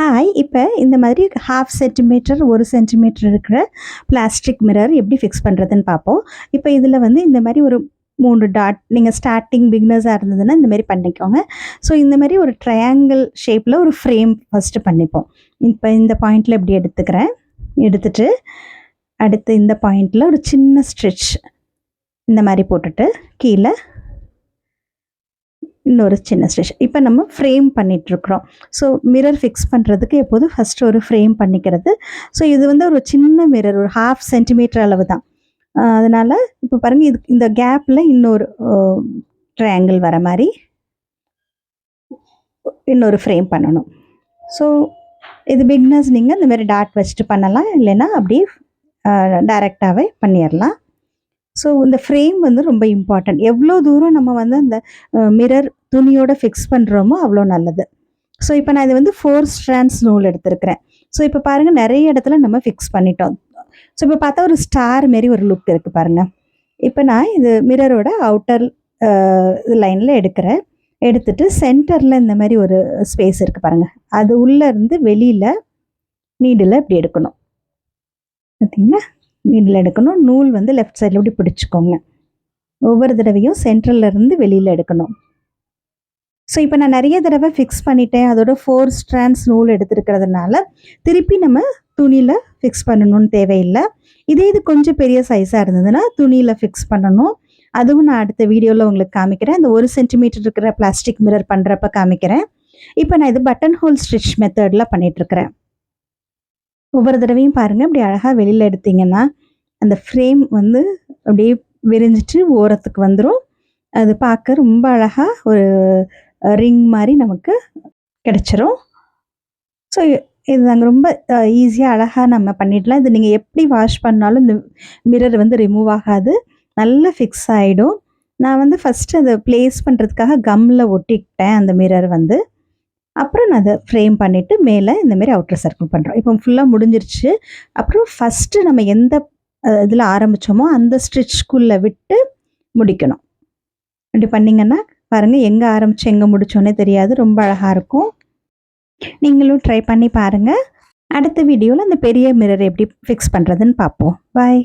Hi! இப்ப இந்த மாதிரி 1/2 சென்டிமீட்டர், 1 சென்டிமீட்டர் இருக்கிற பிளாஸ்டிக் மிரர் எப்படி ஃபிக்ஸ் பண்ணுறதுன்னு பார்ப்போம். இப்ப இதில வந்து இந்த மாரி ஒரு 3 டாட் நீங்க ஸ்டார்ட்டிங் பிகினர்ஸா இருந்ததுன்னா, இந்த மாரி பண்ணிக்கோங்க. ஸோ இந்த மாரி ஒரு ட்ரையாங்கிள் ஷேப்ல ஒரு ஃப்ரேம் ஃபர்ஸ்ட்டு பண்ணிப்போம். இப்ப இந்த பாயிண்ட்ல இப்படி எடுத்துக்கிறேன். எடுத்துட்டு, அடுத்து இந்த பாயிண்ட்ல ஒரு சின்ன ஸ்ட்ரிட்ச் இந்த மாரி போட்டுட்டு, கீழ இன்னொரு சின்ன ஸ்டிச். இப்போ நம்ம ஃப்ரேம் பண்ணிகிட்ருக்குறோம். ஸோ மிரர் ஃபிக்ஸ் பண்ணுறதுக்கு எப்போதும் ஃபஸ்ட்டு ஒரு ஃப்ரேம் பண்ணிக்கிறது. ஸோ இது வந்து ஒரு சின்ன மிரர் ஒரு 1/2 சென்டிமீட்டர் அளவு தான். அதனால் இப்போ பாருங்கள் இந்த கேப்பில் இன்னொரு ட்ரையாங்கிள் வர மாதிரி இன்னொரு ஃப்ரேம் பண்ணணும். ஸோ இது பிகினர்ஸ் நீங்கள் இந்த மாதிரி டாட் வச்சுட்டு பண்ணலாம், இல்லைன்னா அப்படியே டைரெக்டாகவே பண்ணிடலாம். ஸோ இந்த ஃப்ரேம் வந்து ரொம்ப இம்பார்ட்டன்ட். எவ்வளோ தூரம் நம்ம வந்து அந்த மிரர் துணியோட ஃபிக்ஸ் பண்ணுறோமோ அவ்வளோ நல்லது. ஸோ இப்போ நான் இது வந்து 4 ஸ்ட்ராண்ட்ஸ் நூல் எடுத்திருக்கிறேன். ஸோ இப்போ பாருங்கள் நிறைய இடத்துல நம்ம ஃபிக்ஸ் பண்ணிட்டோம். ஸோ இப்போ பார்த்தா ஒரு ஸ்டார் மாரி ஒரு லுக் இருக்குது பாருங்கள். இப்போ நான் இது மிரரோட அவுட்டர் லைனில் எடுக்கிறேன். எடுத்துட்டு சென்டரில் இந்த மாதிரி ஒரு ஸ்பேஸ் இருக்குது பாருங்கள். அது உள்ளே இருந்து வெளியில் நீடில் இப்படி எடுக்கணும். பார்த்தீங்களா? நீடில் எடுக்கணும். நூல் வந்து லெஃப்ட் சைடில் இப்படி பிடிச்சிக்கோங்க. ஒவ்வொரு தடவையும் சென்ட்ரல்லேருந்து வெளியில் எடுக்கணும். ஸோ இப்போ நான் நிறைய தடவை ஃபிக்ஸ் பண்ணிட்டேன். அதோட 4 ஸ்ட்ராண்ட்ஸ் நூல் எடுத்துருக்கிறதுனால திருப்பி நம்ம துணியில் ஃபிக்ஸ் பண்ணணும்னு தேவையில்லை. இதே இது கொஞ்சம் பெரிய சைஸாக இருந்ததுன்னா துணியில் ஃபிக்ஸ் பண்ணணும். அதுவும் நான் அடுத்த வீடியோவில் உங்களுக்கு காமிக்கிறேன். அந்த 1 சென்டிமீட்டர் இருக்கிற பிளாஸ்டிக் மிரர் பண்ணுறப்ப காமிக்கிறேன். இப்போ நான் இது பட்டன் ஹோல் ஸ்டிச் மெத்தடில் பண்ணிகிட்ருக்கிறேன். ஒவ்வொரு தடவையும் பாருங்கள், இப்படி அழகாக வெளியில் எடுத்திங்கன்னா அந்த ஃப்ரேம் வந்து அப்படியே விரிஞ்சிட்டு ஓரத்துக்கு வந்துடும். அது பார்க்க ரொம்ப அழகாக ஒரு ரிங் மாதிரி நமக்கு கிடச்சிரும். ஸோ இது நாங்கள் ரொம்ப ஈஸியாக அழகாக நம்ம பண்ணிடலாம். இது நீங்கள் எப்படி வாஷ் பண்ணாலும் இந்த மிரர் வந்து ரிமூவ் ஆகாது, நல்லா ஃபிக்ஸ் ஆகிடும். நான் வந்து ஃபஸ்ட்டு அதை ப்ளேஸ் பண்ணுறதுக்காக கம்மில் ஒட்டிக்கிட்டேன் அந்த மிரர் வந்து. அப்புறம் நான் அதை ஃப்ரேம் பண்ணிவிட்டு மேலே இந்தமாரி அவுட்டர் சர்க்கிள் பண்ணுறோம். இப்போ ஃபுல்லாக முடிஞ்சிருச்சு. அப்புறம் ஃபஸ்ட்டு நம்ம எந்த இதில் ஆரம்பித்தோமோ அந்த ஸ்டிச்சுக்குள்ளே விட்டு முடிக்கணும். அப்படி பண்ணிங்கன்னா பாருங்கள், எங்கே ஆரம்பித்து எங்கே முடித்தோன்னே தெரியாது. ரொம்ப அழகாக இருக்கும். நீங்களும் ட்ரை பண்ணி பாருங்கள். அடுத்த வீடியோவில் அந்த பெரிய மிரர் எப்படி ஃபிக்ஸ் பண்ணுறதுன்னு பார்ப்போம். பாய்.